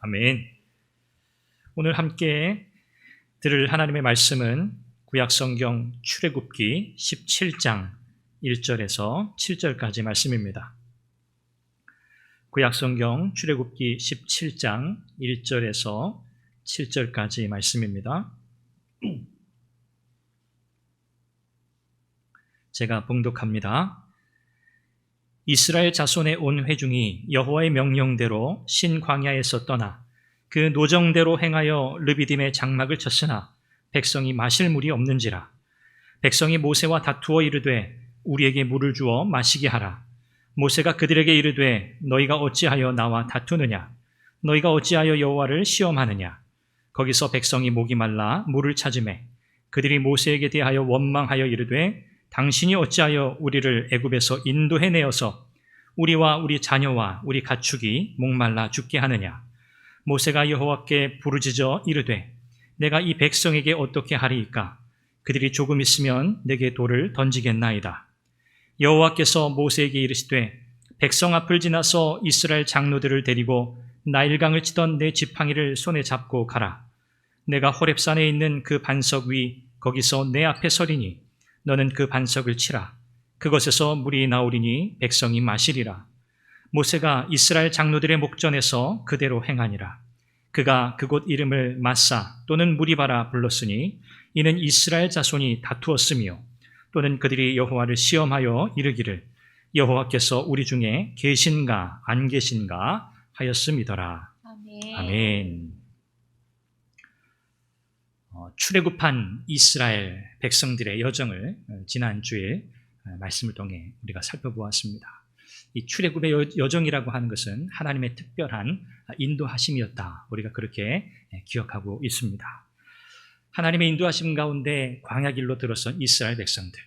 아멘. 오늘 함께 들을 하나님의 말씀은 구약성경 출애굽기 17장 1절에서 7절까지 말씀입니다. 구약성경 출애굽기 17장 1절에서 7절까지 말씀입니다. 제가 봉독합니다. 이스라엘 자손의 온 회중이 여호와의 명령대로 신광야에서 떠나 그 노정대로 행하여 르비딤의 장막을 쳤으나 백성이 마실 물이 없는지라. 백성이 모세와 다투어 이르되 우리에게 물을 주어 마시게 하라. 모세가 그들에게 이르되 너희가 어찌하여 나와 다투느냐? 너희가 어찌하여 여호와를 시험하느냐? 거기서 백성이 목이 말라 물을 찾으매 그들이 모세에게 대하여 원망하여 이르되 당신이 어찌하여 우리를 애굽에서 인도해 내어서 우리와 우리 자녀와 우리 가축이 목말라 죽게 하느냐? 모세가 여호와께 부르짖어 이르되 내가 이 백성에게 어떻게 하리이까? 그들이 조금 있으면 내게 돌을 던지겠나이다. 여호와께서 모세에게 이르시되 백성 앞을 지나서 이스라엘 장로들을 데리고 나일강을 치던 내 지팡이를 손에 잡고 가라. 내가 호렙산에 있는 그 반석 위 거기서 내 앞에 서리니 너는 그 반석을 치라. 그것에서 물이 나오리니 백성이 마시리라. 모세가 이스라엘 장로들의 목전에서 그대로 행하니라. 그가 그곳 이름을 마사 또는 무리바라 불렀으니 이는 이스라엘 자손이 다투었으며 또는 그들이 여호와를 시험하여 이르기를 여호와께서 우리 중에 계신가 안 계신가 하였음이더라. 아멘. 아멘. 출애굽한 이스라엘 백성들의 여정을 지난주에 말씀을 통해 우리가 살펴보았습니다. 이 출애굽의 여정이라고 하는 것은 하나님의 특별한 인도하심이었다. 우리가 그렇게 기억하고 있습니다. 하나님의 인도하심 가운데 광야길로 들어선 이스라엘 백성들.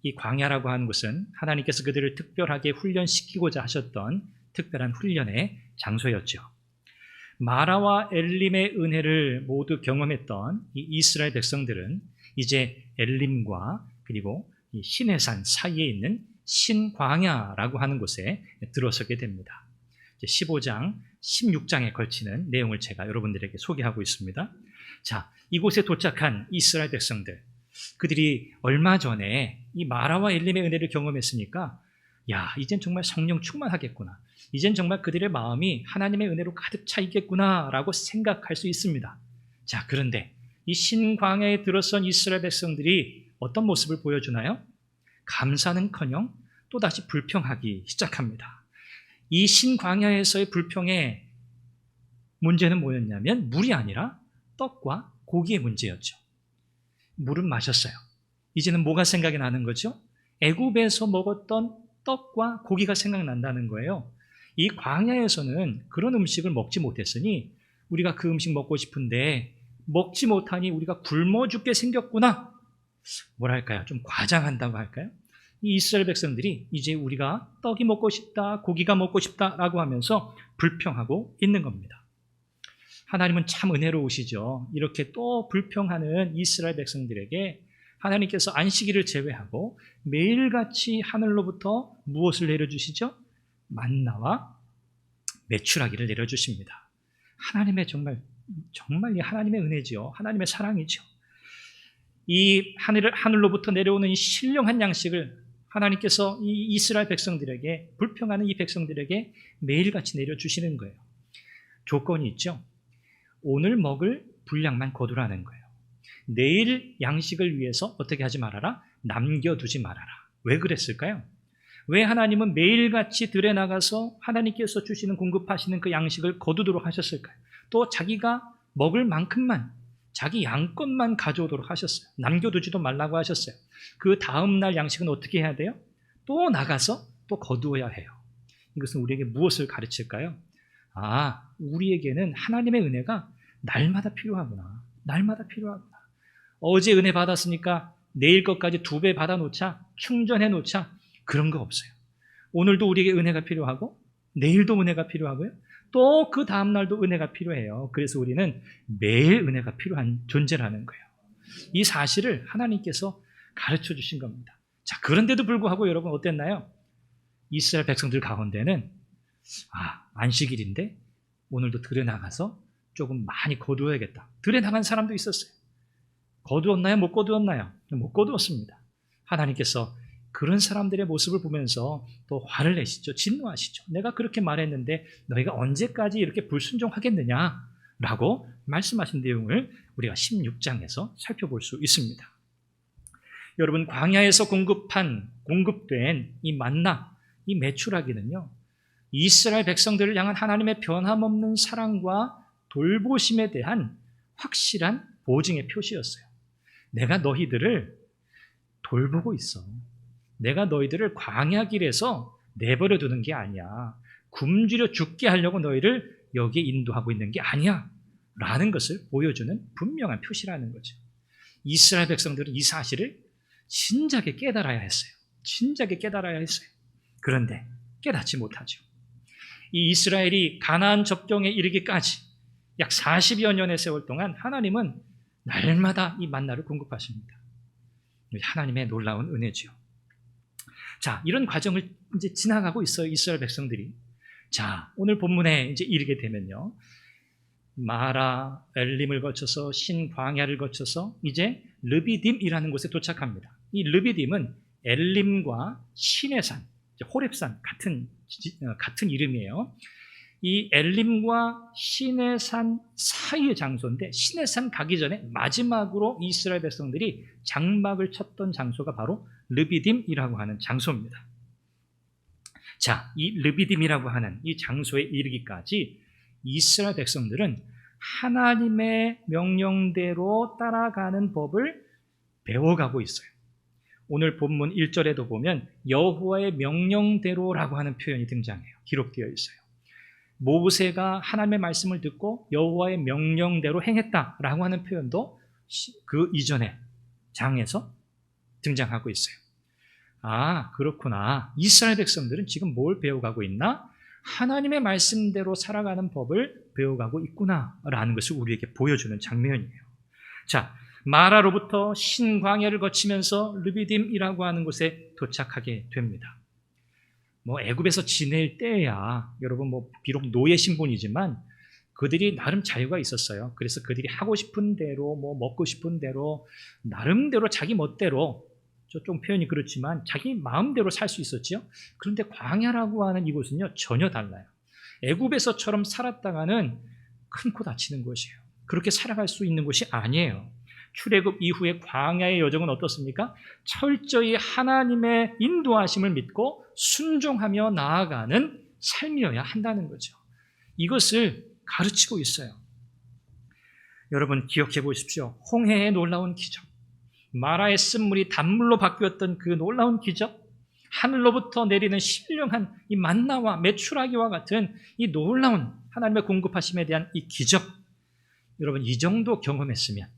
이 광야라고 하는 것은 하나님께서 그들을 특별하게 훈련시키고자 하셨던 특별한 훈련의 장소였죠. 마라와 엘림의 은혜를 모두 경험했던 이 이스라엘 백성들은 이제 엘림과 그리고 이 시내산 사이에 있는 신광야라고 하는 곳에 들어서게 됩니다. 15장, 16장에 걸치는 내용을 제가 여러분들에게 소개하고 있습니다. 자, 이곳에 도착한 이스라엘 백성들, 그들이 얼마 전에 이 마라와 엘림의 은혜를 경험했으니까 야, 이젠 정말 성령 충만하겠구나. 이젠 정말 그들의 마음이 하나님의 은혜로 가득 차 있겠구나라고 생각할 수 있습니다. 자, 그런데 이 신광야에 들어선 이스라엘 백성들이 어떤 모습을 보여주나요? 감사는커녕 또다시 불평하기 시작합니다. 이 신광야에서의 불평의 문제는 뭐였냐면 물이 아니라 떡과 고기의 문제였죠. 물은 마셨어요. 이제는 뭐가 생각이 나는 거죠? 애굽에서 먹었던 떡과 고기가 생각난다는 거예요. 이 광야에서는 그런 음식을 먹지 못했으니 우리가 그 음식 먹고 싶은데 먹지 못하니 우리가 굶어 죽게 생겼구나. 뭐랄까요? 좀 과장한다고 할까요? 이 이스라엘 백성들이 이제 우리가 떡이 먹고 싶다, 고기가 먹고 싶다라고 하면서 불평하고 있는 겁니다. 하나님은 참 은혜로우시죠. 이렇게 또 불평하는 이스라엘 백성들에게 하나님께서 안식일을 제외하고 매일같이 하늘로부터 무엇을 내려주시죠? 만나와 메추라기를 내려주십니다. 하나님의 정말 이 하나님의 은혜지요. 하나님의 사랑이죠. 이 하늘로부터 내려오는 이 신령한 양식을 하나님께서 이 이스라엘 백성들에게, 불평하는 이 백성들에게 매일같이 내려주시는 거예요. 조건이 있죠. 오늘 먹을 분량만 거두라는 거예요. 내일 양식을 위해서 어떻게 하지 말아라? 남겨두지 말아라. 왜 그랬을까요? 왜 하나님은 매일같이 들에 나가서 하나님께서 주시는 공급하시는 그 양식을 거두도록 하셨을까요? 또 자기가 먹을 만큼만, 자기 양껏만 가져오도록 하셨어요. 남겨두지도 말라고 하셨어요. 그 다음날 양식은 어떻게 해야 돼요? 또 나가서 또 거두어야 해요. 이것은 우리에게 무엇을 가르칠까요? 우리에게는 하나님의 은혜가 날마다 필요하구나. 날마다 필요하구나. 어제 은혜 받았으니까 내일 것까지 2배 받아놓자, 충전해 놓자, 그런 거 없어요. 오늘도 우리에게 은혜가 필요하고 내일도 은혜가 필요하고요. 또 그 다음날도 은혜가 필요해요. 그래서 우리는 매일 은혜가 필요한 존재라는 거예요. 이 사실을 하나님께서 가르쳐 주신 겁니다. 자, 그런데도 불구하고 여러분 어땠나요? 이스라엘 백성들 가운데는 안식일인데 오늘도 들에 나가서 조금 많이 거두어야겠다. 들에 나간 사람도 있었어요. 거두었나요? 못 거두었나요? 못 거두었습니다. 하나님께서 그런 사람들의 모습을 보면서 또 화를 내시죠. 진노하시죠. 내가 그렇게 말했는데 너희가 언제까지 이렇게 불순종하겠느냐? 라고 말씀하신 내용을 우리가 16장에서 살펴볼 수 있습니다. 여러분, 광야에서 공급된 이 만나, 이 메추라기는요, 이스라엘 백성들을 향한 하나님의 변함없는 사랑과 돌보심에 대한 확실한 보증의 표시였어요. 내가 너희들을 돌보고 있어. 내가 너희들을 광야 길에서 내버려 두는 게 아니야. 굶주려 죽게 하려고 너희를 여기에 인도하고 있는 게 아니야. 라는 것을 보여주는 분명한 표시라는 거죠. 이스라엘 백성들은 이 사실을 진작에 깨달아야 했어요. 진작에 깨달아야 했어요. 그런데 깨닫지 못하죠. 이 이스라엘이 가나안 접경에 이르기까지 약 40여 년의 세월 동안 하나님은 날마다 이 만나를 공급하십니다. 하나님의 놀라운 은혜죠. 자, 이런 과정을 이제 지나가고 있어요, 이스라엘 백성들이. 자, 오늘 본문에 이제 이르게 되면요, 마라, 엘림을 거쳐서 신광야를 거쳐서 이제 르비딤이라는 곳에 도착합니다. 이 르비딤은 엘림과 신의 산, 호렙산 같은 이름이에요. 이 엘림과 신의 산 사이의 장소인데, 신의 산 가기 전에 마지막으로 이스라엘 백성들이 장막을 쳤던 장소가 바로 르비딤이라고 하는 장소입니다. 자, 이 르비딤이라고 하는 이 장소에 이르기까지 이스라엘 백성들은 하나님의 명령대로 따라가는 법을 배워가고 있어요. 오늘 본문 1절에도 보면 여호와의 명령대로라고 하는 표현이 등장해요. 기록되어 있어요. 모세가 하나님의 말씀을 듣고 여호와의 명령대로 행했다라고 하는 표현도 그 이전의 장에서 등장하고 있어요. 아, 그렇구나. 이스라엘 백성들은 지금 뭘 배워가고 있나? 하나님의 말씀대로 살아가는 법을 배워가고 있구나라는 것을 우리에게 보여주는 장면이에요. 자, 마라로부터 신광야를 거치면서 르비딤이라고 하는 곳에 도착하게 됩니다. 애굽에서 지낼 때야 여러분 비록 노예 신분이지만 그들이 나름 자유가 있었어요. 그래서 그들이 하고 싶은 대로 먹고 싶은 대로 나름대로 자기 멋대로, 좀 표현이 그렇지만 자기 마음대로 살 수 있었죠. 그런데 광야라고 하는 이곳은요 전혀 달라요. 애굽에서처럼 살았다가는 큰 코 다치는 곳이에요. 그렇게 살아갈 수 있는 곳이 아니에요. 출애굽 이후의 광야의 여정은 어떻습니까? 철저히 하나님의 인도하심을 믿고 순종하며 나아가는 삶이어야 한다는 거죠. 이것을 가르치고 있어요. 여러분 기억해 보십시오. 홍해의 놀라운 기적, 마라의 쓴물이 단물로 바뀌었던 그 놀라운 기적, 하늘로부터 내리는 신령한 이 만나와 메추라기와 같은 이 놀라운 하나님의 공급하심에 대한 이 기적, 여러분 이 정도 경험했으면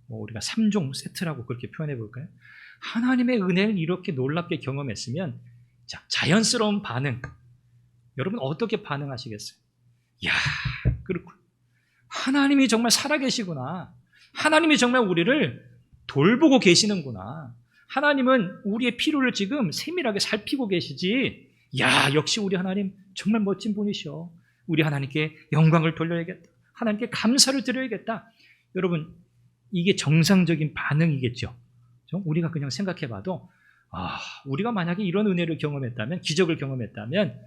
우리가 3종 세트라고 그렇게 표현해 볼까요? 하나님의 은혜를 이렇게 놀랍게 경험했으면 자연스러운 반응, 여러분 어떻게 반응하시겠어요? 이야, 그렇군. 하나님이 정말 살아계시구나. 하나님이 정말 우리를 돌보고 계시는구나. 하나님은 우리의 필요를 지금 세밀하게 살피고 계시지. 야, 역시 우리 하나님 정말 멋진 분이셔. 우리 하나님께 영광을 돌려야겠다. 하나님께 감사를 드려야겠다. 여러분 이게 정상적인 반응이겠죠. 우리가 그냥 생각해봐도 우리가 만약에 이런 은혜를 경험했다면, 기적을 경험했다면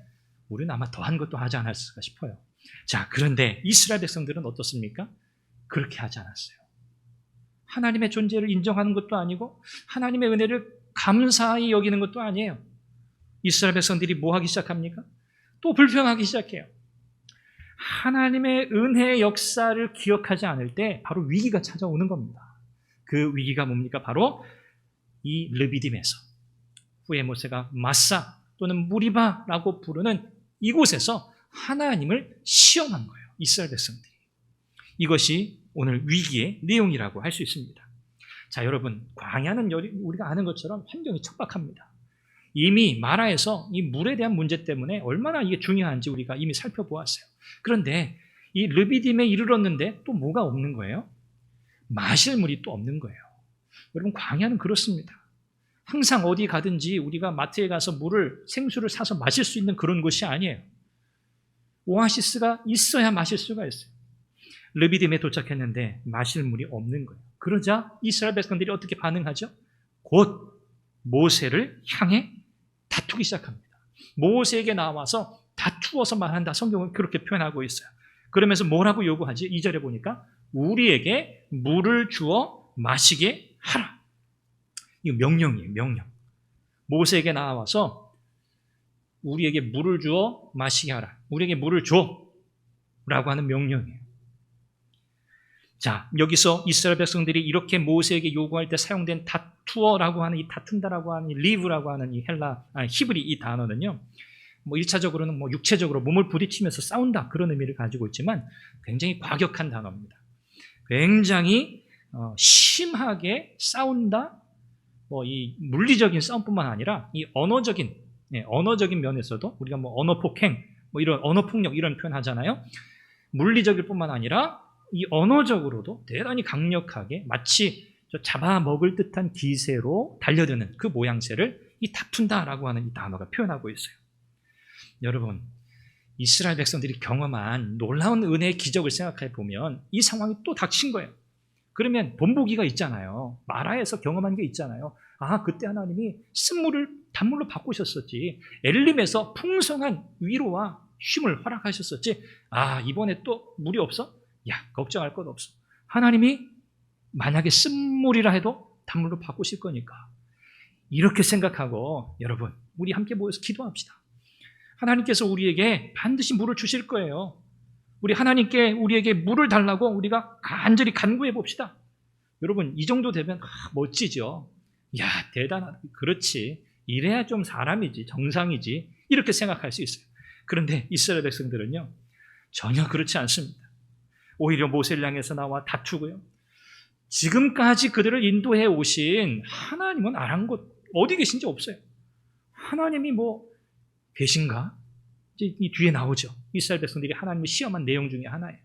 우리는 아마 더한 것도 하지 않았을까 싶어요. 자, 그런데 이스라엘 백성들은 어떻습니까? 그렇게 하지 않았어요. 하나님의 존재를 인정하는 것도 아니고 하나님의 은혜를 감사히 여기는 것도 아니에요. 이스라엘 백성들이 뭐 하기 시작합니까? 또 불평하기 시작해요. 하나님의 은혜의 역사를 기억하지 않을 때 바로 위기가 찾아오는 겁니다. 그 위기가 뭡니까? 바로 이 르비딤에서 후에 모세가 마사 또는 무리바라고 부르는 이곳에서 하나님을 시험한 거예요. 이스라엘 백성들이. 이것이 오늘 위기의 내용이라고 할 수 있습니다. 자, 여러분 광야는 우리가 아는 것처럼 환경이 척박합니다. 이미 마라에서 이 물에 대한 문제 때문에 얼마나 이게 중요한지 우리가 이미 살펴보았어요. 그런데 이 르비딤에 이르렀는데 또 뭐가 없는 거예요? 마실 물이 또 없는 거예요. 여러분 광야는 그렇습니다. 항상 어디 가든지 우리가 마트에 가서 생수를 사서 마실 수 있는 그런 곳이 아니에요. 오아시스가 있어야 마실 수가 있어요. 르비딤에 도착했는데 마실 물이 없는 거예요. 그러자 이스라엘 백성들이 어떻게 반응하죠? 곧 모세를 향해 다투기 시작합니다. 모세에게 나와서 다투어서 말한다. 성경은 그렇게 표현하고 있어요. 그러면서 뭐라고 요구하지? 2절에 보니까 우리에게 물을 주어 마시게 하라. 이거 명령이에요. 명령. 모세에게 나와서 우리에게 물을 주어 마시게 하라. 우리에게 물을 줘. 라고 하는 명령이에요. 자, 여기서 이스라엘 백성들이 이렇게 모세에게 요구할 때 사용된 다투어라고 하는 이 다툰다라고 하는 이 리브라고 하는 이 히브리 이 단어는요. 1차적으로는 육체적으로 몸을 부딪히면서 싸운다 그런 의미를 가지고 있지만 굉장히 과격한 단어입니다. 굉장히 심하게 싸운다. 이 물리적인 싸움뿐만 아니라 이 언어적인 면에서도 우리가 언어 폭행, 이런 언어 폭력 이런 표현 하잖아요. 물리적일 뿐만 아니라 이 언어적으로도 대단히 강력하게 마치 잡아먹을 듯한 기세로 달려드는 그 모양새를 이 다툰다라고 하는 이 단어가 표현하고 있어요. 여러분, 이스라엘 백성들이 경험한 놀라운 은혜의 기적을 생각해 보면 이 상황이 또 닥친 거예요. 그러면 본보기가 있잖아요. 마라에서 경험한 게 있잖아요. 아, 그때 하나님이 쓴물을 단물로 바꾸셨었지. 엘림에서 풍성한 위로와 쉼을 허락하셨었지. 아, 이번에 또 물이 없어? 야, 걱정할 것 없어. 하나님이 만약에 쓴물이라 해도 단물로 바꾸실 거니까. 이렇게 생각하고 여러분, 우리 함께 모여서 기도합시다. 하나님께서 우리에게 반드시 물을 주실 거예요. 우리 하나님께 우리에게 물을 달라고 우리가 간절히 간구해 봅시다. 여러분, 이 정도 되면 멋지죠. 야, 대단하다. 그렇지. 이래야 좀 사람이지, 정상이지. 이렇게 생각할 수 있어요. 그런데 이스라엘 백성들은요, 전혀 그렇지 않습니다. 오히려 모세를 향해서 나와 다투고요. 지금까지 그들을 인도해 오신 하나님은 아랑곳 어디 계신지 없어요. 하나님이 계신가? 이 뒤에 나오죠. 이스라엘 백성들이 하나님을 시험한 내용 중에 하나예요.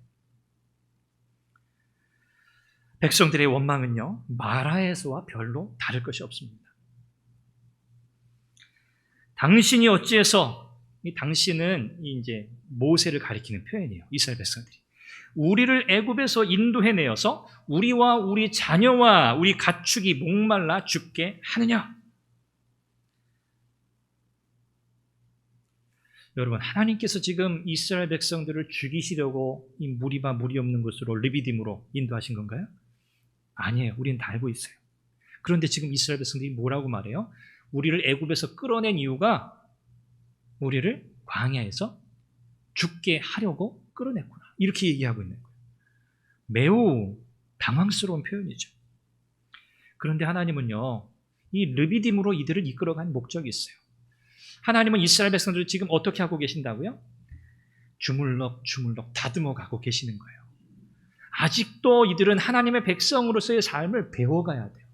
백성들의 원망은요, 마라에서와 별로 다를 것이 없습니다. 당신이 어찌해서, 이 당신은 이제 모세를 가리키는 표현이에요. 이스라엘 백성들이. 우리를 애굽에서 인도해내어서 우리와 우리 자녀와 우리 가축이 목말라 죽게 하느냐? 여러분, 하나님께서 지금 이스라엘 백성들을 죽이시려고 이 무리바 물이 없는 곳으로 르비딤으로 인도하신 건가요? 아니에요. 우리는 다 알고 있어요. 그런데 지금 이스라엘 백성들이 뭐라고 말해요? 우리를 애굽에서 끌어낸 이유가 우리를 광야에서 죽게 하려고 끌어냈구나. 이렇게 얘기하고 있는 거예요. 매우 당황스러운 표현이죠. 그런데 하나님은요, 이 르비딤으로 이들을 이끌어간 목적이 있어요. 하나님은 이스라엘 백성들을 지금 어떻게 하고 계신다고요? 주물럭 다듬어 가고 계시는 거예요. 아직도 이들은 하나님의 백성으로서의 삶을 배워가야 돼요.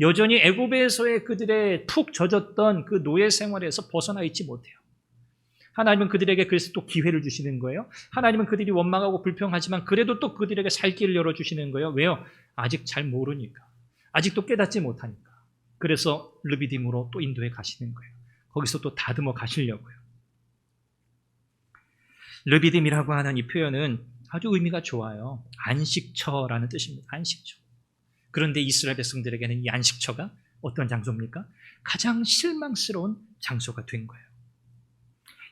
여전히 애굽에서의 그들의 푹 젖었던 그 노예 생활에서 벗어나 있지 못해요. 하나님은 그들에게 그래서 또 기회를 주시는 거예요. 하나님은 그들이 원망하고 불평하지만 그래도 또 그들에게 살 길을 열어주시는 거예요. 왜요? 아직 잘 모르니까. 아직도 깨닫지 못하니까. 그래서 르비딤으로 또 인도에 가시는 거예요. 거기서 또 다듬어 가시려고요. 르비딤이라고 하는 이 표현은 아주 의미가 좋아요. 안식처라는 뜻입니다. 안식처. 그런데 이스라엘 백성들에게는 이 안식처가 어떤 장소입니까? 가장 실망스러운 장소가 된 거예요.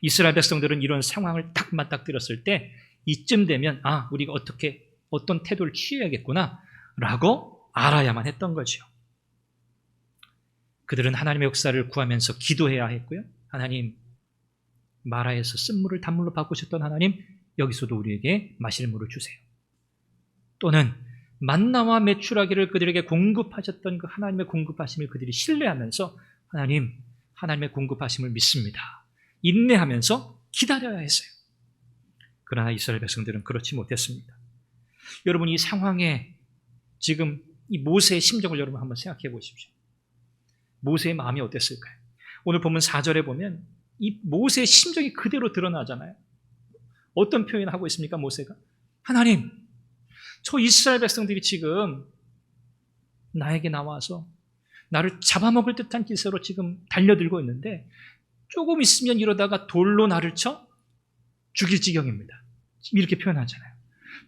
이스라엘 백성들은 이런 상황을 딱 맞닥뜨렸을 때 이쯤 되면 우리가 어떤 태도를 취해야겠구나 라고 알아야만 했던 거죠. 그들은 하나님의 역사를 구하면서 기도해야 했고요. 하나님, 마라에서 쓴물을 단물로 바꾸셨던 하나님, 여기서도 우리에게 마실 물을 주세요. 또는 만나와 메추라기를 그들에게 공급하셨던 그 하나님의 공급하심을 그들이 신뢰하면서 하나님의 공급하심을 믿습니다. 인내하면서 기다려야 했어요. 그러나 이스라엘 백성들은 그렇지 못했습니다. 여러분, 이 상황에 지금 이 모세의 심정을 여러분 한번 생각해 보십시오. 모세의 마음이 어땠을까요? 오늘 본문 4절에 보면 이 모세의 심정이 그대로 드러나잖아요. 어떤 표현을 하고 있습니까, 모세가? 하나님, 저 이스라엘 백성들이 지금 나에게 나와서 나를 잡아먹을 듯한 기세로 지금 달려들고 있는데 조금 있으면 이러다가 돌로 나를 쳐 죽일 지경입니다. 이렇게 표현하잖아요.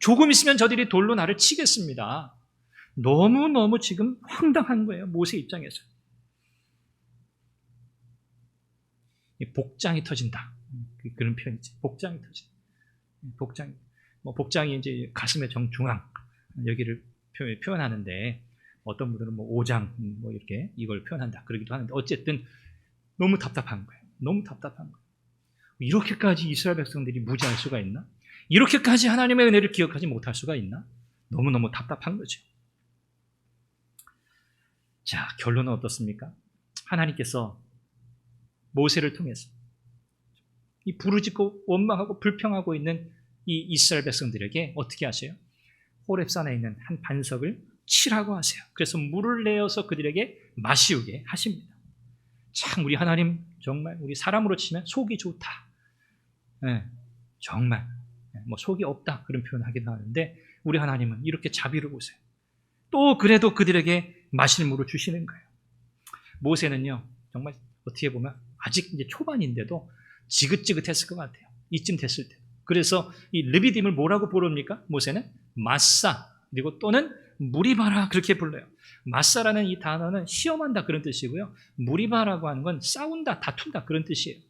조금 있으면 저들이 돌로 나를 치겠습니다. 너무너무 지금 황당한 거예요. 모세 입장에서. 복장이 터진다. 그런 표현이지. 복장이 터진다. 복장이 이제 가슴의 정중앙 여기를 표현하는데 어떤 분들은 오장 이렇게 이걸 표현한다 그러기도 하는데 어쨌든 너무 답답한 거예요. 너무 답답한 거예요. 이렇게까지 이스라엘 백성들이 무지할 수가 있나? 이렇게까지 하나님의 은혜를 기억하지 못할 수가 있나? 너무너무 답답한 거죠. 자, 결론은 어떻습니까? 하나님께서 모세를 통해서 이 부르짖고 원망하고 불평하고 있는 이 이스라엘 백성들에게 어떻게 하세요? 호렙산에 있는 한 반석을 치라고 하세요. 그래서 물을 내어서 그들에게 마시우게 하십니다. 참 우리 하나님 정말 우리 사람으로 치면 속이 좋다. 네, 정말 속이 없다 그런 표현을 하기도 하는데 우리 하나님은 이렇게 자비를 보세요. 또 그래도 그들에게 마실 물을 주시는 거예요. 모세는요 정말 어떻게 보면 아직 이제 초반인데도 지긋지긋했을 것 같아요. 이쯤 됐을 때. 그래서 이 르비딤을 뭐라고 부릅니까? 모세는 마사 그리고 또는 무리바라 그렇게 불러요. 마사라는 이 단어는 시험한다 그런 뜻이고요. 무리바라고 하는 건 싸운다, 다툰다 그런 뜻이에요.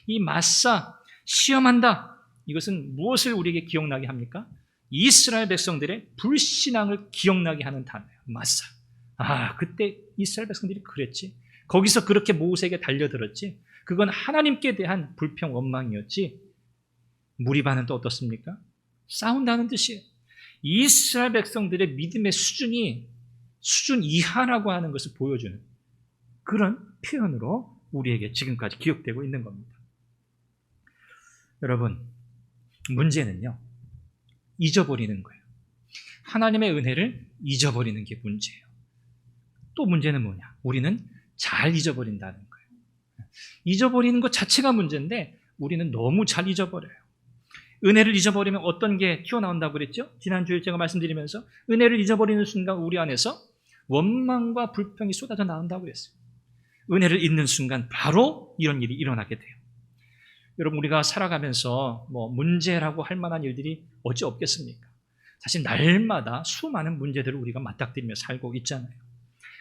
이 마사, 시험한다 이것은 무엇을 우리에게 기억나게 합니까? 이스라엘 백성들의 불신앙을 기억나게 하는 단어예요. 마사. 아, 그때 이스라엘 백성들이 그랬지. 거기서 그렇게 모세에게 달려들었지. 그건 하나님께 대한 불평, 원망이었지. 무리바는 또 어떻습니까? 싸운다는 뜻이에요. 이스라엘 백성들의 믿음의 수준 이하라고 하는 것을 보여주는 그런 표현으로 우리에게 지금까지 기억되고 있는 겁니다. 여러분, 문제는요, 잊어버리는 거예요. 하나님의 은혜를 잊어버리는 게 문제예요. 또 문제는 뭐냐? 우리는 잘 잊어버린다는 거예요. 잊어버리는 것 자체가 문제인데 우리는 너무 잘 잊어버려요. 은혜를 잊어버리면 어떤 게 튀어나온다고 그랬죠? 지난주에 제가 말씀드리면서 은혜를 잊어버리는 순간 우리 안에서 원망과 불평이 쏟아져 나온다고 그랬어요. 은혜를 잊는 순간 바로 이런 일이 일어나게 돼요. 여러분 우리가 살아가면서 문제라고 할 만한 일들이 어찌 없겠습니까? 사실 날마다 수많은 문제들을 우리가 맞닥뜨리며 살고 있잖아요.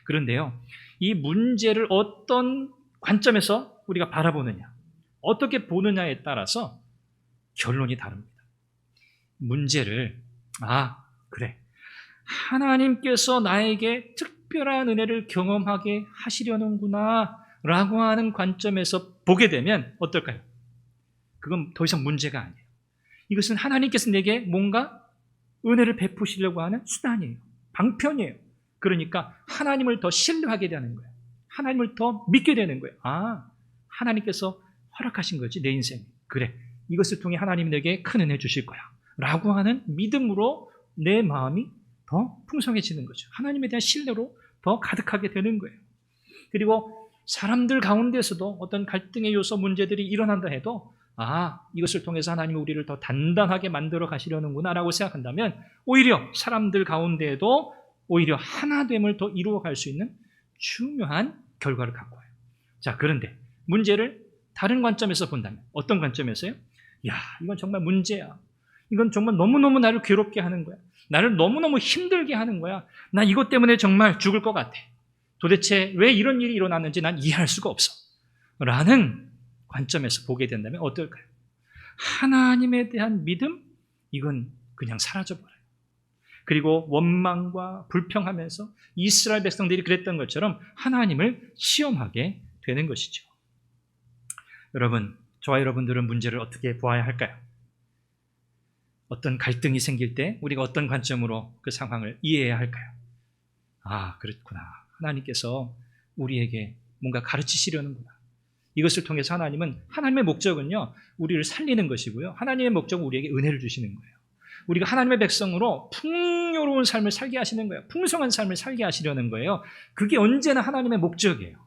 그런데요, 이 문제를 어떤 관점에서 우리가 바라보느냐, 어떻게 보느냐에 따라서 결론이 다릅니다. 문제를 그래, 하나님께서 나에게 특별한 은혜를 경험하게 하시려는구나 라고 하는 관점에서 보게 되면 어떨까요? 그건 더 이상 문제가 아니에요. 이것은 하나님께서 내게 뭔가 은혜를 베푸시려고 하는 수단이에요. 방편이에요. 그러니까 하나님을 더 신뢰하게 되는 거예요. 하나님을 더 믿게 되는 거예요. 하나님께서 허락하신 거지 내 인생. 그래, 이것을 통해 하나님이 내게 큰 은혜 주실 거야 라고 하는 믿음으로 내 마음이 더 풍성해지는 거죠. 하나님에 대한 신뢰로 더 가득하게 되는 거예요. 그리고 사람들 가운데서도 어떤 갈등의 요소 문제들이 일어난다 해도 이것을 통해서 하나님이 우리를 더 단단하게 만들어 가시려는구나 라고 생각한다면 오히려 사람들 가운데에도 오히려 하나됨을 더 이루어갈 수 있는 중요한 결과를 갖고 와요. 자, 그런데 문제를 다른 관점에서 본다면 어떤 관점에서요? 이건 정말 문제야. 이건 정말 너무너무 나를 괴롭게 하는 거야. 나를 너무너무 힘들게 하는 거야. 나 이것 때문에 정말 죽을 것 같아. 도대체 왜 이런 일이 일어났는지 난 이해할 수가 없어. 라는 관점에서 보게 된다면 어떨까요? 하나님에 대한 믿음? 이건 그냥 사라져버려요. 그리고 원망과 불평하면서 이스라엘 백성들이 그랬던 것처럼 하나님을 시험하게 되는 것이죠. 여러분, 저와 여러분들은 문제를 어떻게 보아야 할까요? 어떤 갈등이 생길 때 우리가 어떤 관점으로 그 상황을 이해해야 할까요? 그렇구나. 하나님께서 우리에게 뭔가 가르치시려는구나. 이것을 통해서 하나님의 목적은요, 우리를 살리는 것이고요. 하나님의 목적은 우리에게 은혜를 주시는 거예요. 우리가 하나님의 백성으로 풍요로운 삶을 살게 하시는 거예요. 풍성한 삶을 살게 하시려는 거예요. 그게 언제나 하나님의 목적이에요.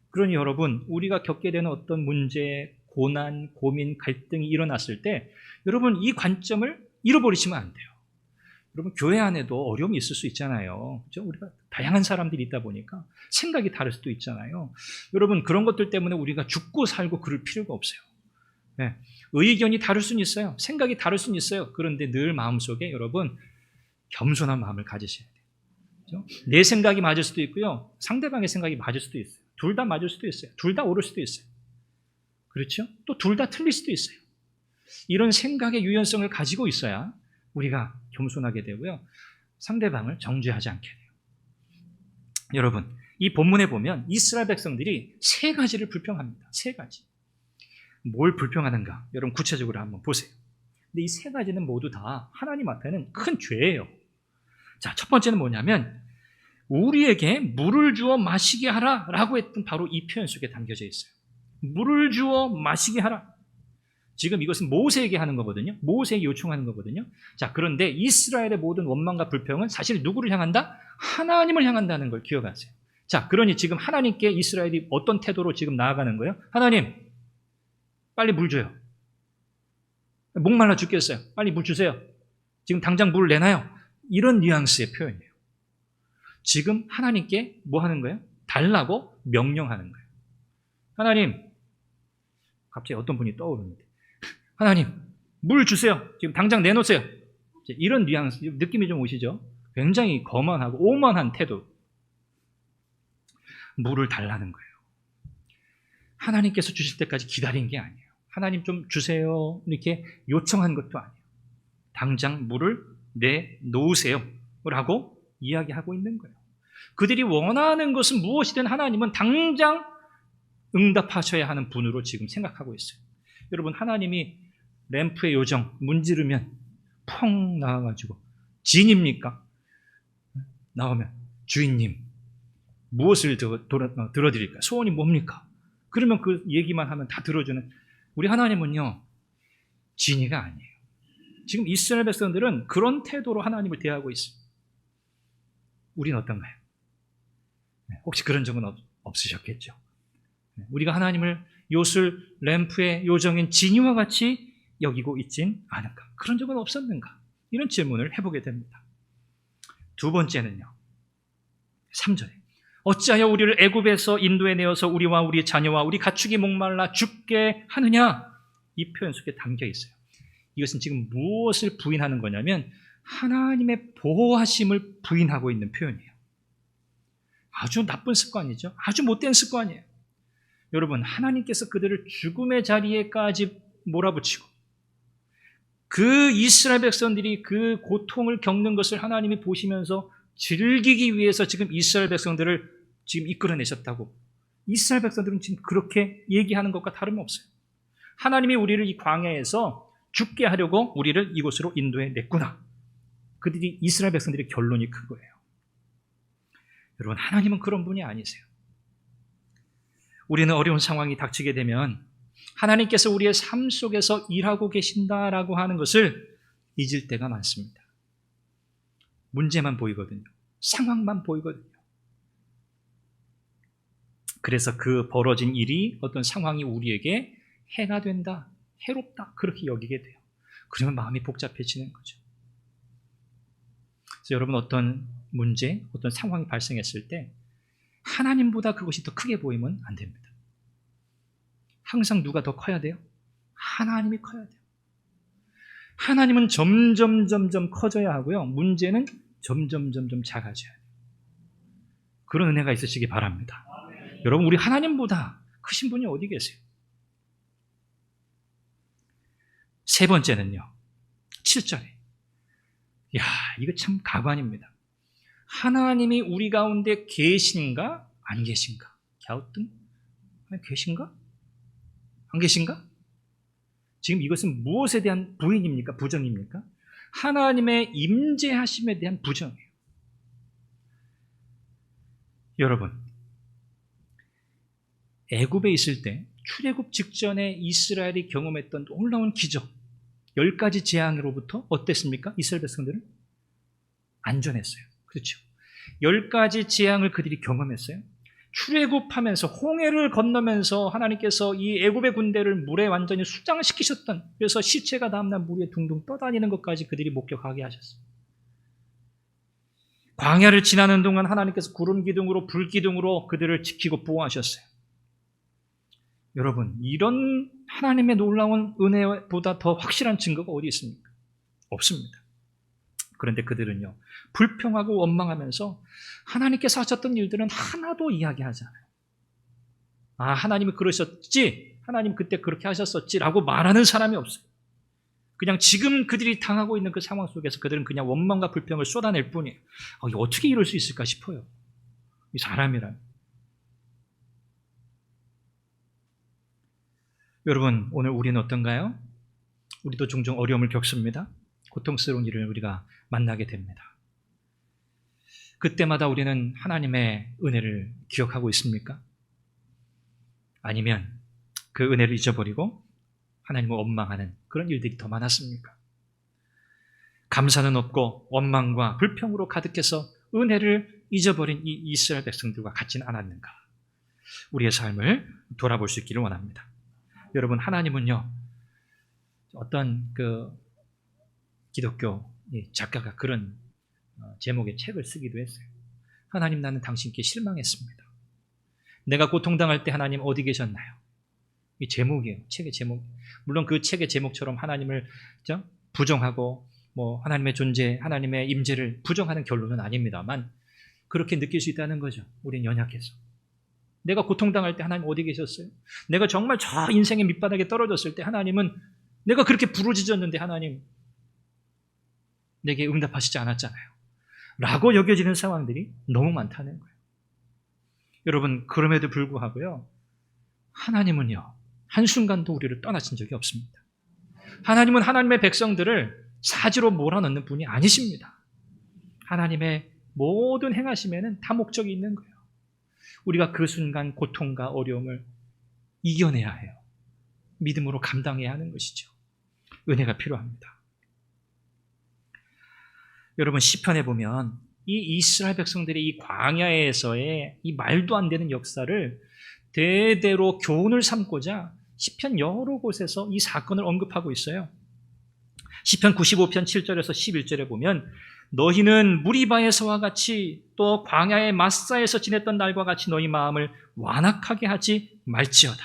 그러니 여러분, 우리가 겪게 되는 어떤 문제, 고난, 고민, 갈등이 일어났을 때 여러분 이 관점을 잃어버리시면 안 돼요. 여러분 교회 안에도 어려움이 있을 수 있잖아요. 그렇죠? 우리가 다양한 사람들이 있다 보니까 생각이 다를 수도 있잖아요. 여러분 그런 것들 때문에 우리가 죽고 살고 그럴 필요가 없어요. 네. 의견이 다를 수는 있어요. 생각이 다를 수는 있어요. 그런데 늘 마음속에 여러분 겸손한 마음을 가지셔야 돼요. 그렇죠? 내 생각이 맞을 수도 있고요. 상대방의 생각이 맞을 수도 있어요. 둘 다 맞을 수도 있어요. 둘 다 옳을 수도 있어요. 그렇죠? 또 둘 다 틀릴 수도 있어요. 이런 생각의 유연성을 가지고 있어야 우리가 겸손하게 되고요. 상대방을 정죄하지 않게 돼요. 여러분, 이 본문에 보면 이스라엘 백성들이 세 가지를 불평합니다. 세 가지. 뭘 불평하는가? 여러분 구체적으로 한번 보세요. 근데 이 세 가지는 모두 다 하나님 앞에는 큰 죄예요. 자, 첫 번째는 뭐냐면 우리에게 물을 주어 마시게 하라라고 했던 바로 이 표현 속에 담겨져 있어요. 물을 주어 마시게 하라. 지금 이것은 모세에게 하는 거거든요. 모세에게 요청하는 거거든요. 자, 그런데 이스라엘의 모든 원망과 불평은 사실 누구를 향한다? 하나님을 향한다는 걸 기억하세요. 자, 그러니 지금 하나님께 이스라엘이 어떤 태도로 지금 나아가는 거예요? 하나님, 빨리 물 줘요. 목말라 죽겠어요. 빨리 물 주세요. 지금 당장 물을 내놔요. 이런 뉘앙스의 표현이에요. 지금 하나님께 뭐 하는 거예요? 달라고 명령하는 거예요. 하나님, 갑자기 어떤 분이 떠오르는데, 하나님, 물 주세요. 지금 당장 내놓으세요. 이런 뉘앙스, 느낌이 좀 오시죠? 굉장히 거만하고 오만한 태도. 물을 달라는 거예요. 하나님께서 주실 때까지 기다린 게 아니에요. 하나님 좀 주세요. 이렇게 요청한 것도 아니에요. 당장 물을 내놓으세요. 라고 이야기하고 있는 거예요. 그들이 원하는 것은 무엇이든 하나님은 당장 응답하셔야 하는 분으로 지금 생각하고 있어요. 여러분, 하나님이 램프의 요정 문지르면 펑 나와가지고 진입니까? 나오면 주인님 무엇을 들어드릴까? 소원이 뭡니까? 그러면 그 얘기만 하면 다 들어주는 우리 하나님은요, 진이가 아니에요. 지금 이스라엘 백성들은 그런 태도로 하나님을 대하고 있어요. 우리는 어떤가요? 혹시 그런 적은 없으셨겠죠? 우리가 하나님을 요술 램프의 요정인 진이와 같이 여기고 있진 않은가? 그런 적은 없었는가? 이런 질문을 해보게 됩니다. 두 번째는요, 3절에 어찌하여 우리를 애굽에서 인도에 내어서 우리와 우리 자녀와 우리 가축이 목말라 죽게 하느냐? 이 표현 속에 담겨 있어요. 이것은 지금 무엇을 부인하는 거냐면 하나님의 보호하심을 부인하고 있는 표현이에요. 아주 나쁜 습관이죠. 아주 못된 습관이에요. 여러분, 하나님께서 그들을 죽음의 자리에까지 몰아붙이고 그 이스라엘 백성들이 그 고통을 겪는 것을 하나님이 보시면서 즐기기 위해서 지금 이스라엘 백성들을 지금 이끌어내셨다고. 이스라엘 백성들은 지금 그렇게 얘기하는 것과 다름없어요. 하나님이 우리를 이 광야에서 죽게 하려고 우리를 이곳으로 인도해 냈구나. 그들이 이스라엘 백성들의 결론이 큰 거예요. 여러분, 하나님은 그런 분이 아니세요. 우리는 어려운 상황이 닥치게 되면 하나님께서 우리의 삶 속에서 일하고 계신다라고 하는 것을 잊을 때가 많습니다. 문제만 보이거든요. 상황만 보이거든요. 그래서 그 벌어진 일이 어떤 상황이 우리에게 해가 된다, 해롭다 그렇게 여기게 돼요. 그러면 마음이 복잡해지는 거죠. 그래서 여러분, 어떤 문제, 어떤 상황이 발생했을 때 하나님보다 그것이 더 크게 보이면 안 됩니다. 항상 누가 더 커야 돼요? 하나님이 커야 돼요. 하나님은 점점 커져야 하고요. 문제는 점점 작아져야 돼요. 그런 은혜가 있으시기 바랍니다. 여러분, 우리 하나님보다 크신 분이 어디 계세요? 세 번째는요, 7절에 야, 이거 참 가관입니다. 하나님이 우리 가운데 계신가 안 계신가? 갸우뚱? 계신가? 안 계신가? 지금 이것은 무엇에 대한 부인입니까? 부정입니까? 하나님의 임재하심에 대한 부정이에요. 여러분, 애굽에 있을 때 출애굽 직전에 이스라엘이 경험했던 놀라운 기적, 10가지 재앙으로부터 어땠습니까? 이스라엘 백성들은 안전했어요. 그렇죠? 10가지 재앙을 그들이 경험했어요. 출애굽하면서 홍해를 건너면서 하나님께서 이 애굽의 군대를 물에 완전히 수장시키셨던, 그래서 시체가 다음날 물 위에 둥둥 떠다니는 것까지 그들이 목격하게 하셨어요. 광야를 지나는 동안 하나님께서 구름 기둥으로 불 기둥으로 그들을 지키고 보호하셨어요. 여러분, 이런 하나님의 놀라운 은혜보다 더 확실한 증거가 어디 있습니까? 없습니다. 그런데 그들은요, 불평하고 원망하면서 하나님께서 하셨던 일들은 하나도 이야기하지 않아요. 아, 하나님이 그러셨지, 하나님 그때 그렇게 하셨었지라고 말하는 사람이 없어요. 그냥 지금 그들이 당하고 있는 그 상황 속에서 그들은 그냥 원망과 불평을 쏟아낼 뿐이에요. 어떻게 이럴 수 있을까 싶어요. 이 사람이란. 여러분, 오늘 우리는 어떤가요? 우리도 종종 어려움을 겪습니다. 고통스러운 일을 우리가 만나게 됩니다. 그때마다 우리는 하나님의 은혜를 기억하고 있습니까? 아니면 그 은혜를 잊어버리고 하나님을 원망하는 그런 일들이 더 많았습니까? 감사는 없고 원망과 불평으로 가득해서 은혜를 잊어버린 이 이스라엘 백성들과 같지는 않았는가? 우리의 삶을 돌아볼 수 있기를 원합니다. 여러분, 하나님은요, 어떤 그 기독교 작가가 그런 제목의 책을 쓰기도 했어요. 하나님, 나는 당신께 실망했습니다. 내가 고통당할 때 하나님 어디 계셨나요? 이 제목이에요. 책의 제목. 물론 그 책의 제목처럼 하나님을 부정하고 하나님의 존재, 하나님의 임재를 부정하는 결론은 아닙니다만 그렇게 느낄 수 있다는 거죠. 우리는 연약해서. 내가 고통당할 때 하나님 어디 계셨어요? 내가 정말 저 인생의 밑바닥에 떨어졌을 때 하나님은 내가 그렇게 부르짖었는데 하나님 내게 응답하시지 않았잖아요. 라고 여겨지는 상황들이 너무 많다는 거예요. 여러분, 그럼에도 불구하고요, 하나님은요, 한순간도 우리를 떠나신 적이 없습니다. 하나님은 하나님의 백성들을 사지로 몰아넣는 분이 아니십니다. 하나님의 모든 행하심에는 다 목적이 있는 거예요. 우리가 그 순간 고통과 어려움을 이겨내야 해요. 믿음으로 감당해야 하는 것이죠. 은혜가 필요합니다. 여러분, 시편에 보면 이 이스라엘 백성들이 이 광야에서의 이 말도 안 되는 역사를 대대로 교훈을 삼고자 시편 여러 곳에서 이 사건을 언급하고 있어요. 시편 95편 7절에서 11절에 보면 너희는 무리바에서와 같이 또 광야의 마사에서 지냈던 날과 같이 너희 마음을 완악하게 하지 말지어다.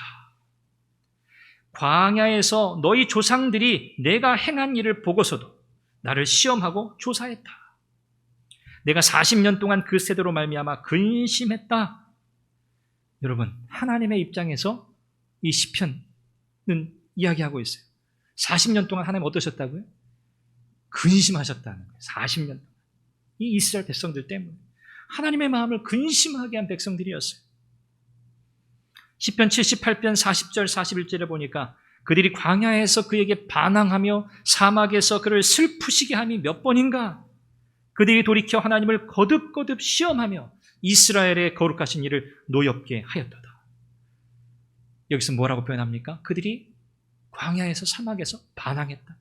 광야에서 너희 조상들이 내가 행한 일을 보고서도 나를 시험하고 조사했다. 내가 40년 동안 그 세대로 말미암아 근심했다. 여러분, 하나님의 입장에서 이 시편은 이야기하고 있어요. 40년 동안 하나님 어떠셨다고요? 근심하셨다는 거예요. 40년 동안. 이 이스라엘 백성들 때문에. 하나님의 마음을 근심하게 한 백성들이었어요. 시편 78편 40절 41절에 보니까 그들이 광야에서 그에게 반항하며 사막에서 그를 슬프시게 함이 몇 번인가? 그들이 돌이켜 하나님을 거듭거듭 시험하며 이스라엘의 거룩하신 일을 노엽게 하였도다. 여기서 뭐라고 표현합니까? 그들이 광야에서 사막에서 반항했다.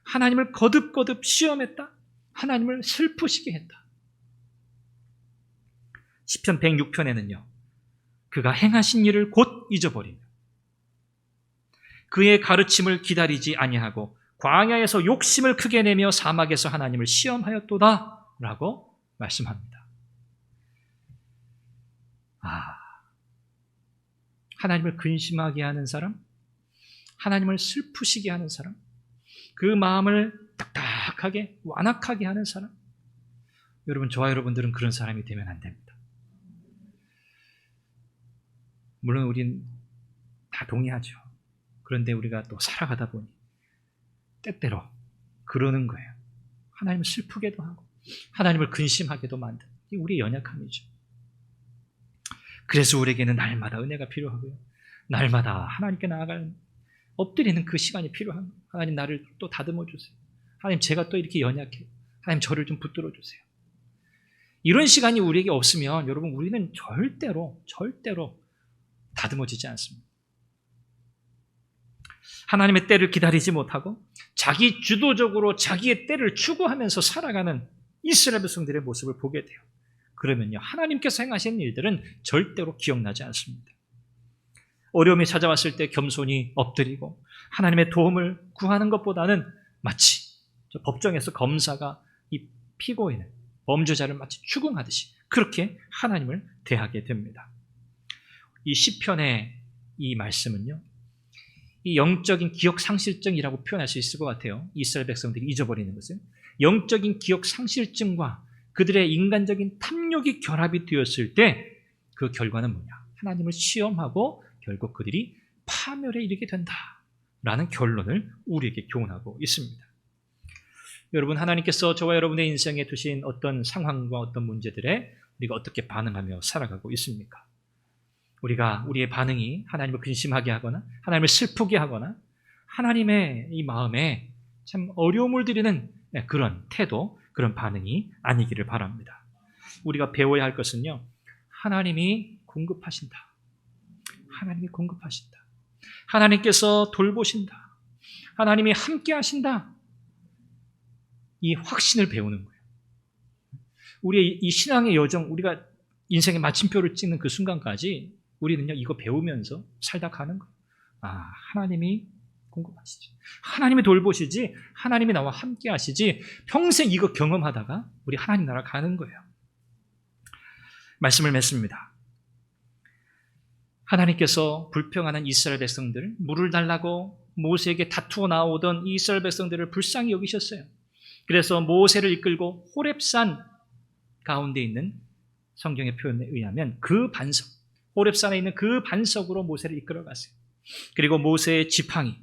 하나님을 거듭거듭 시험했다. 하나님을 슬프시게 했다. 시편 106편에는요. 그가 행하신 일을 곧 잊어버리며 그의 가르침을 기다리지 아니하고 광야에서 욕심을 크게 내며 사막에서 하나님을 시험하였도다 라고 말씀합니다. 하나님을 근심하게 하는 사람, 하나님을 슬프시게 하는 사람, 그 마음을 딱딱하게 완악하게 하는 사람, 여러분, 저와 여러분들은 그런 사람이 되면 안 됩니다. 물론 우린 다 동의하죠. 그런데 우리가 또 살아가다 보니 때때로 그러는 거예요. 하나님을 슬프게도 하고 하나님을 근심하게도 만드는 게 우리의 연약함이죠. 그래서 우리에게는 날마다 은혜가 필요하고요. 날마다 하나님께 나아가는 엎드리는 그 시간이 필요한 거예요. 하나님, 나를 또 다듬어 주세요. 하나님, 제가 또 이렇게 연약해요. 하나님, 저를 좀 붙들어 주세요. 이런 시간이 우리에게 없으면 여러분, 우리는 절대로 다듬어지지 않습니다. 하나님의 때를 기다리지 못하고 자기 주도적으로 자기의 때를 추구하면서 살아가는 이스라엘 백성들의 모습을 보게 돼요. 그러면요, 하나님께서 행하신 일들은 절대로 기억나지 않습니다. 어려움이 찾아왔을 때 겸손히 엎드리고 하나님의 도움을 구하는 것보다는 마치 법정에서 검사가 이 피고인을, 범죄자를 마치 추궁하듯이 그렇게 하나님을 대하게 됩니다. 이 시편의 이 말씀은요, 이 영적인 기억 상실증이라고 표현할 수 있을 것 같아요. 이스라엘 백성들이 잊어버리는 것은 영적인 기억 상실증과 그들의 인간적인 탐욕이 결합이 되었을 때 그 결과는 뭐냐? 하나님을 시험하고 결국 그들이 파멸에 이르게 된다라는 결론을 우리에게 교훈하고 있습니다. 여러분, 하나님께서 저와 여러분의 인생에 두신 어떤 상황과 어떤 문제들에 우리가 어떻게 반응하며 살아가고 있습니까? 우리가 우리의 반응이 하나님을 근심하게 하거나 하나님을 슬프게 하거나 하나님의 이 마음에 참 어려움을 드리는 그런 태도, 그런 반응이 아니기를 바랍니다. 우리가 배워야 할 것은요, 하나님이 공급하신다. 하나님이 공급하신다. 하나님께서 돌보신다. 하나님이 함께 하신다. 이 확신을 배우는 거예요. 우리의 이 신앙의 여정, 우리가 인생의 마침표를 찍는 그 순간까지 우리는요, 이거 배우면서 살다 가는 거예요. 아, 하나님이 공급하시지. 하나님이 돌보시지. 하나님이 나와 함께 하시지. 평생 이거 경험하다가 우리 하나님 나라 가는 거예요. 말씀을 맺습니다. 하나님께서 불평하는 이스라엘 백성들, 물을 달라고 모세에게 다투어 나오던 이 이스라엘 백성들을 불쌍히 여기셨어요. 그래서 모세를 이끌고 호렙산 가운데 있는 성경의 표현에 의하면 그 반석, 호렙산에 있는 그 반석으로 모세를 이끌어 갔어요. 그리고 모세의 지팡이,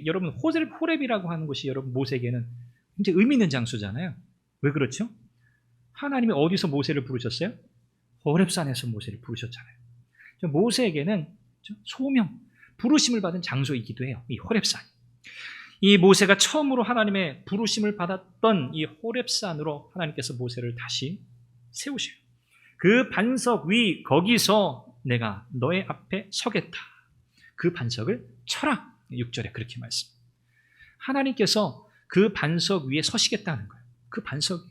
여러분 호렙이라고 하는 곳이 여러분 모세에게는 굉장히 의미 있는 장소잖아요. 왜 그렇죠? 하나님이 어디서 모세를 부르셨어요? 호렙산에서 모세를 부르셨잖아요. 모세에게는 소명, 부르심을 받은 장소이기도 해요. 이 호렙산. 이 모세가 처음으로 하나님의 부르심을 받았던 이 호렙산으로 하나님께서 모세를 다시 세우셔요. 그 반석 위, 거기서 내가 너의 앞에 서겠다. 그 반석을 쳐라. 6절에 그렇게 말씀. 하나님께서 그 반석 위에 서시겠다는 거예요. 그 반석.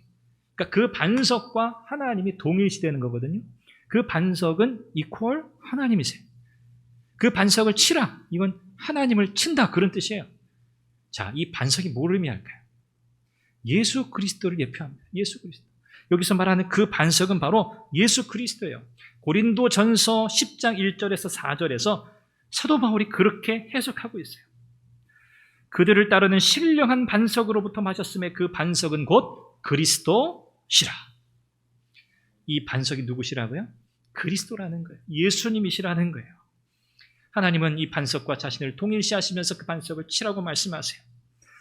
그러니까 그 반석과 하나님이 동일시되는 거거든요. 그 반석은 이퀄 하나님이세요. 그 반석을 치라. 이건 하나님을 친다. 그런 뜻이에요. 자, 이 반석이 뭘 의미할까요? 예수 그리스도를 예표합니다. 예수 그리스도. 여기서 말하는 그 반석은 바로 예수 그리스도예요. 고린도전서 10장 1절에서 4절에서 사도 바울이 그렇게 해석하고 있어요. 그들을 따르는 신령한 반석으로부터 마셨음에 그 반석은 곧 그리스도시라. 이 반석이 누구시라고요? 그리스도라는 거예요. 예수님이시라는 거예요. 하나님은 이 반석과 자신을 동일시하시면서 그 반석을 치라고 말씀하세요.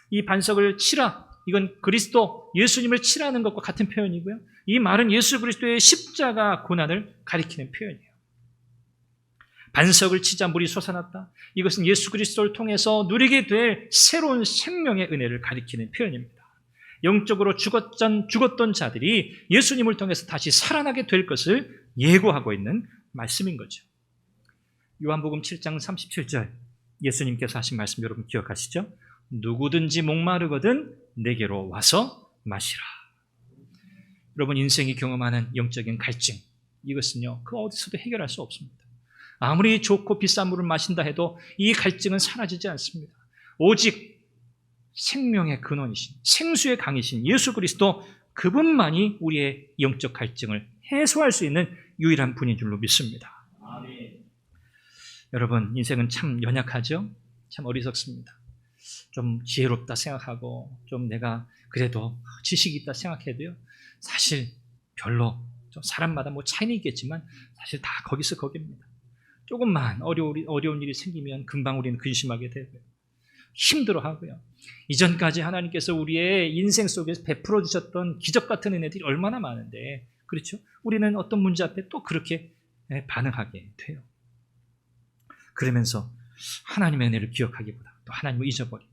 이 반석을 치라. 이건 그리스도, 예수님을 치라는 것과 같은 표현이고요. 이 말은 예수 그리스도의 십자가 고난을 가리키는 표현이에요. 반석을 치자 물이 솟아났다. 이것은 예수 그리스도를 통해서 누리게 될 새로운 생명의 은혜를 가리키는 표현입니다. 영적으로 죽었던 자들이 예수님을 통해서 다시 살아나게 될 것을 예고하고 있는 말씀인 거죠. 요한복음 7장 37절 예수님께서 하신 말씀 여러분 기억하시죠? 누구든지 목마르거든 내게로 와서 마시라. 여러분 인생이 경험하는 영적인 갈증, 이것은요 그 어디서도 해결할 수 없습니다. 아무리 좋고 비싼 물을 마신다 해도 이 갈증은 사라지지 않습니다. 오직 생명의 근원이신, 생수의 강이신 예수 그리스도, 그분만이 우리의 영적 갈증을 해소할 수 있는 유일한 분인 줄로 믿습니다. 아멘. 여러분 인생은 참 연약하죠? 참 어리석습니다. 좀 지혜롭다 생각하고 좀 내가 그래도 지식이 있다 생각해도요 사실 별로 좀 사람마다 뭐 차이는 있겠지만 사실 다 거기서 거기입니다. 조금만 어려운 일이 생기면 금방 우리는 근심하게 되고요. 힘들어하고요. 이전까지 하나님께서 우리의 인생 속에서 베풀어 주셨던 기적 같은 은혜들이 얼마나 많은데, 그렇죠? 우리는 어떤 문제 앞에 또 그렇게 반응하게 돼요. 그러면서 하나님의 은혜를 기억하기보다 또 하나님을 잊어버리고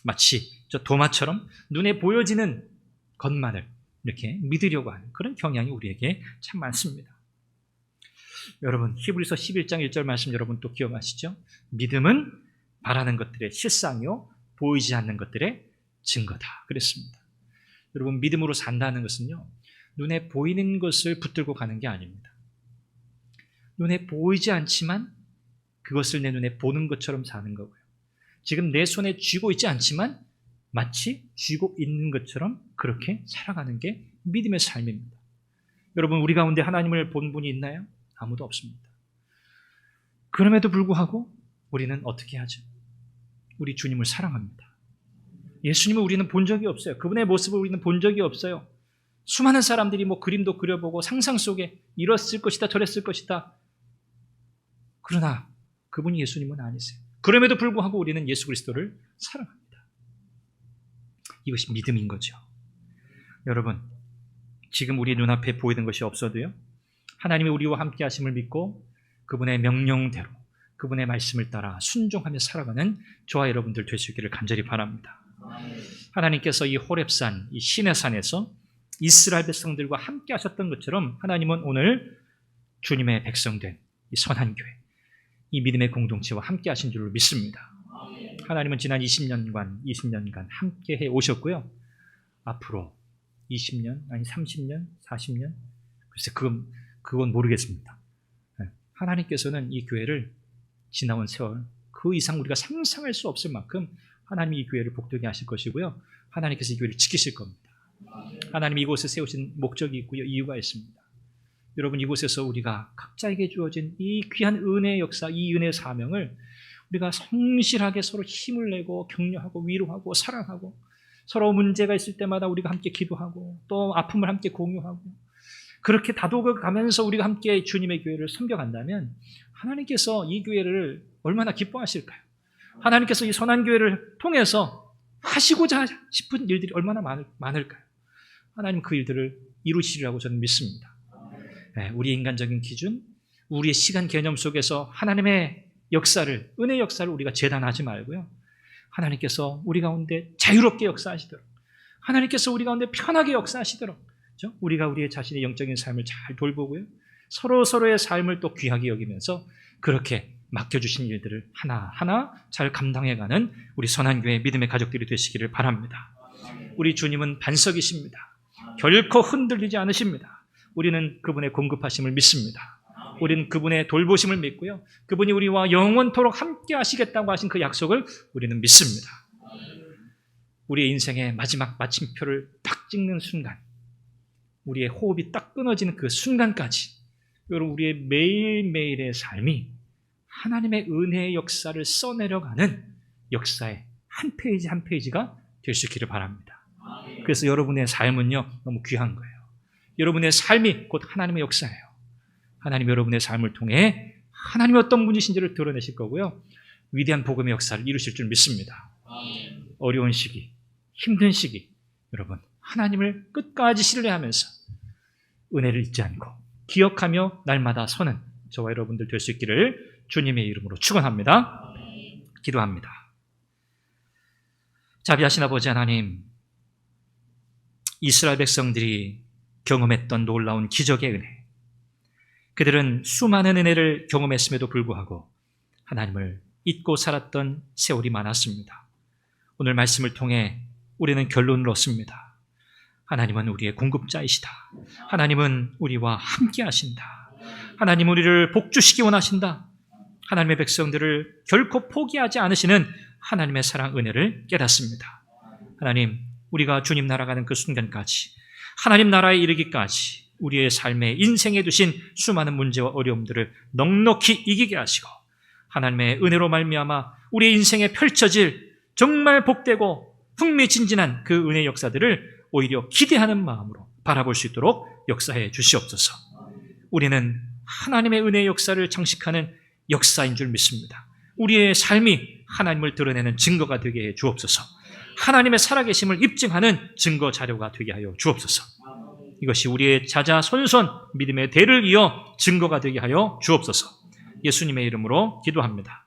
마치 저 도마처럼 눈에 보여지는 것만을 이렇게 믿으려고 하는 그런 경향이 우리에게 참 많습니다. 여러분 히브리서 11장 1절 말씀 여러분 또 기억하시죠? 믿음은 바라는 것들의 실상이요 보이지 않는 것들의 증거다 그랬습니다. 여러분 믿음으로 산다는 것은요 눈에 보이는 것을 붙들고 가는 게 아닙니다. 눈에 보이지 않지만 그것을 내 눈에 보는 것처럼 사는 거고요. 지금 내 손에 쥐고 있지 않지만 마치 쥐고 있는 것처럼 그렇게 살아가는 게 믿음의 삶입니다. 여러분 우리 가운데 하나님을 본 분이 있나요? 아무도 없습니다. 그럼에도 불구하고 우리는 어떻게 하죠? 우리 주님을 사랑합니다. 예수님을 우리는 본 적이 없어요. 그분의 모습을 우리는 본 적이 없어요. 수많은 사람들이 그림도 그려보고 상상 속에 이랬을 것이다 저랬을 것이다. 그러나 그분이 예수님은 아니세요. 그럼에도 불구하고 우리는 예수 그리스도를 사랑합니다. 이것이 믿음인 거죠. 여러분, 지금 우리 눈앞에 보이는 것이 없어도요, 하나님이 우리와 함께 하심을 믿고 그분의 명령대로 그분의 말씀을 따라 순종하며 살아가는 저와 여러분들 될 수 있기를 간절히 바랍니다. 하나님께서 이 호렙산, 이 시내산에서 이스라엘 백성들과 함께 하셨던 것처럼 하나님은 오늘 주님의 백성된 이 선한 교회, 이 믿음의 공동체와 함께 하신 줄로 믿습니다. 하나님은 지난 20년간 함께 해 오셨고요. 앞으로 20년, 아니 30년, 40년, 글쎄 그건 모르겠습니다. 하나님께서는 이 교회를 지나온 세월 그 이상 우리가 상상할 수 없을 만큼 하나님이 이 교회를 복되게 하실 것이고요. 하나님께서 이 교회를 지키실 겁니다. 하나님이 이곳에 세우신 목적이 있고요. 이유가 있습니다. 여러분, 이곳에서 우리가 각자에게 주어진 이 귀한 은혜의 역사, 이 은혜의 사명을 우리가 성실하게 서로 힘을 내고 격려하고 위로하고 사랑하고 서로 문제가 있을 때마다 우리가 함께 기도하고 또 아픔을 함께 공유하고 그렇게 다독여 가면서 우리가 함께 주님의 교회를 섬겨간다면 하나님께서 이 교회를 얼마나 기뻐하실까요? 하나님께서 이 선한 교회를 통해서 하시고자 싶은 일들이 얼마나 많을까요? 하나님 그 일들을 이루시리라고 저는 믿습니다. 우리의 인간적인 기준, 우리의 시간 개념 속에서 하나님의 역사를, 은혜의 역사를 우리가 재단하지 말고요. 하나님께서 우리 가운데 자유롭게 역사하시도록, 하나님께서 우리 가운데 편하게 역사하시도록, 그렇죠? 우리가 우리의 자신의 영적인 삶을 잘 돌보고요. 서로의 삶을 또 귀하게 여기면서 그렇게 맡겨주신 일들을 하나하나 잘 감당해가는 우리 선한교회 믿음의 가족들이 되시기를 바랍니다. 우리 주님은 반석이십니다. 결코 흔들리지 않으십니다. 우리는 그분의 공급하심을 믿습니다. 우리는 그분의 돌보심을 믿고요. 그분이 우리와 영원토록 함께 하시겠다고 하신 그 약속을 우리는 믿습니다. 우리의 인생의 마지막 마침표를 딱 찍는 순간, 우리의 호흡이 딱 끊어지는 그 순간까지 여러분, 우리의 매일매일의 삶이 하나님의 은혜의 역사를 써내려가는 역사의 한 페이지 한 페이지가 될 수 있기를 바랍니다. 그래서 여러분의 삶은요, 너무 귀한 거예요. 여러분의 삶이 곧 하나님의 역사예요. 하나님 여러분의 삶을 통해 하나님이 어떤 분이신지를 드러내실 거고요. 위대한 복음의 역사를 이루실 줄 믿습니다. 어려운 시기, 힘든 시기, 여러분 하나님을 끝까지 신뢰하면서 은혜를 잊지 않고 기억하며 날마다 서는 저와 여러분들 될 수 있기를 주님의 이름으로 축원합니다. 기도합니다. 자비하신 아버지 하나님, 이스라엘 백성들이 경험했던 놀라운 기적의 은혜, 그들은 수많은 은혜를 경험했음에도 불구하고 하나님을 잊고 살았던 세월이 많았습니다. 오늘 말씀을 통해 우리는 결론을 얻습니다. 하나님은 우리의 공급자이시다. 하나님은 우리와 함께 하신다. 하나님 우리를 복주시기 원하신다. 하나님의 백성들을 결코 포기하지 않으시는 하나님의 사랑 은혜를 깨닫습니다. 하나님, 우리가 주님 나라 가는 그 순간까지, 하나님 나라에 이르기까지 우리의 삶에 인생에 두신 수많은 문제와 어려움들을 넉넉히 이기게 하시고 하나님의 은혜로 말미암아 우리의 인생에 펼쳐질 정말 복되고 흥미진진한 그 은혜의 역사들을 오히려 기대하는 마음으로 바라볼 수 있도록 역사해 주시옵소서. 우리는 하나님의 은혜의 역사를 장식하는 역사인 줄 믿습니다. 우리의 삶이 하나님을 드러내는 증거가 되게 해 주옵소서. 하나님의 살아계심을 입증하는 증거 자료가 되게 하여 주옵소서. 이것이 우리의 자자손손 믿음의 대를 이어 증거가 되게 하여 주옵소서. 예수님의 이름으로 기도합니다.